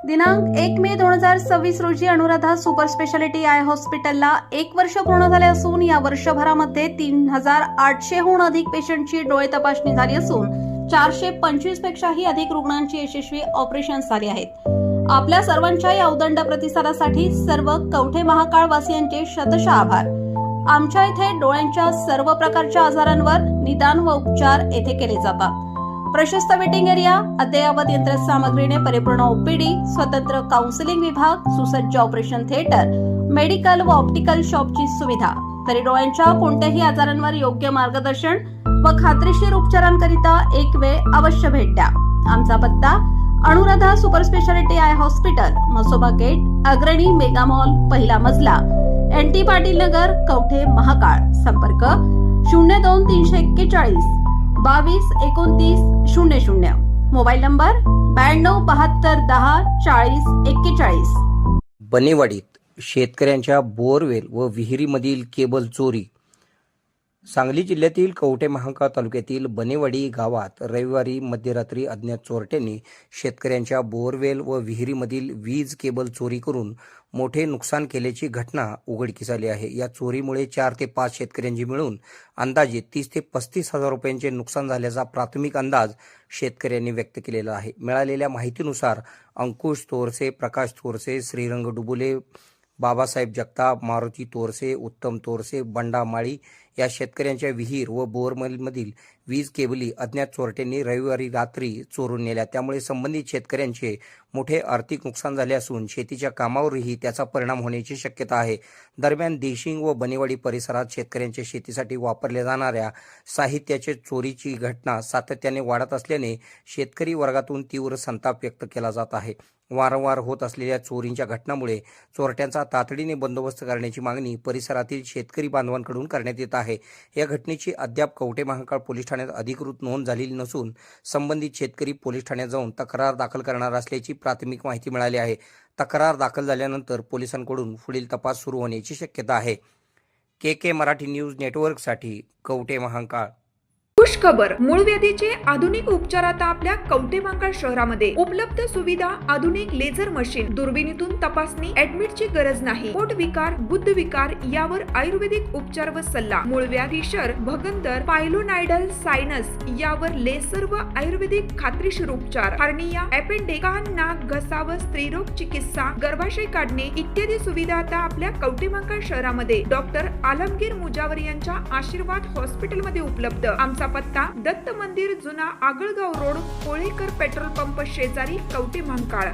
दिनांक 1 मे 2026 रोजी Anuradha super speciality I हॉस्पिटलला 1 वर्ष पूर्ण झाले असून या वर्षभरामध्ये 3800हून अधिक पेशंटची डोळे तपासणी झाली असून 425 पेक्षाही अधिक रुग्णांची यशस्वी ऑपरेशन्स झाली आहेत। आपल्या सर्वांच्या या उदंड प्रतिसादासाठी सर्व कवठे महाकाळ वासियांचे शतशः आभार। आमच्या इथे डोळ्यांच्या सर्व प्रकारच्या आजारांवर निदान व उपचार येथे केले जातात। प्रशस्त वेटिंग एरिया, अद्ययावत यंत्रसामग्रीने परिपूर्ण ओपीडी, स्वतंत्र काउन्सिलिंग विभाग, सुसज्ज ऑपरेशन थिएटर, मेडिकल व ऑप्टिकल शॉपची सुविधा, तरी डोळ्यांच्या कोणत्याही आजारांवर योग्य मार्गदर्शन व खात्रीशीर उपचारांकरिता एक वेळ अवश्य भेट द्या। आमचा पत्ता Anuradha super speciality eye hospital, Masoba gate, Agrani mega mall, पहिला मजला, NT पाटील नगर, कवठे महाकाळ। संपर्क 02-341 22-29-00, मोबाईल नंबर 92-72-10-40-41। बनेवाडीत शेतकऱ्यांच्या बोरवेल व विहिरीमधील केबल चोरी। सांगली जिल्ह्यातील कवठे महाकाळ तालुक्यातील बनेवाडी गावात रविवारी मध्यरात्री अज्ञात चोरट्यांनी शेतकऱ्यांच्या बोरवेल व विहिरीमधील वीज केबल चोरी करून मोठे नुकसान केल्याची घटना उघडकीस आली आहे। या चोरीमुळे 4 ते 5 शेतकऱ्यांची मिळून अंदाजे 30 ते 35 हजार रुपयांचे नुकसान झाल्याचा प्राथमिक अंदाज शेतकऱ्यांनी व्यक्त केलेला आहे। मिळालेल्या माहितीनुसार अंकुश तोरसे, प्रकाश तोरसे, श्रीरंग डुबुले, बाबासाहेब जगताप, मारुती तोरसे, उत्तम तोरसे, बंडा माळी या शेतकऱ्यांच्या विहीर व बोरवेलमधील वीज केबली अज्ञात चोरट्यांनी रविवारी रात्री चोरून नेल्या। त्यामुळे संबंधित शेतकऱ्यांचे मोठे आर्थिक नुकसान झाले असून शेतीच्या कामावरही त्याचा परिणाम होण्याची शक्यता आहे। दरम्यान देशिंग व बनेवाडी परिसरात शेतकऱ्यांच्या शेतीसाठी वापरल्या जाणाऱ्या साहित्याच्या चोरीची घटना सातत्याने वाढत असल्याने शेतकरी वर्गातून तीव्र संताप व्यक्त केला जात आहे। वारंवार होत असलेल्या चोरींच्या घटनांमुळे चोरट्यांचा तातडीने बंदोबस्त करण्याची मागणी परिसरातील शेतकरी बांधवांकडून करण्यात येत आहे। या घटनेची अद्याप कवठे महाकाळ पोलीस ठाण्यात अधिकृत नोंद झालेली नसून संबंधित शेतकरी पोलीस ठाण्यात जाऊन तक्रार दाखल करणार असल्याची प्राथमिक माहिती मिळाली आहे। तक्रार दाखल झाल्यानंतर पोलिसांकडून पुढील तपास सुरू होण्याची शक्यता आहे। KK मराठी न्यूज नेटवर्कसाठी कवठे महाकाळ। खुश खबर, मूळ व्याधीचे आधुनिक उपचार आता आपल्या कवठे महाकाळ शहरामध्ये उपलब्ध सुविधा, आधुनिक लेझर मशीन, दुर्बिणीतून तपासणी, ऍडमिटची गरज नाही। पोट विकार, बुद्ध विकार यावर आयुर्वेदिक उपचार व सल्ला, मूळ व्याधी शर, भगंदर, पायलोनायडल, सायनस यावर लेसर व आयुर्वेदिक खात्रीशीर उपचार, हार्निया, अपेंडिक्स, कान, नाक, घसा व स्त्रीरोग चिकित्सा, गर्भाशय काढणे इत्यादी सुविधा आता आपल्या कवठे महाकाळ शहरामध्ये डॉक्टर आलमगीर मुजावर यांच्या आशीर्वाद हॉस्पिटल मध्ये उपलब्ध। आमचा पत्ता दत्त मंदिर, जुना Agalgaon road, Kolekar petrol pump शेजारी, कवठे महाकाळ।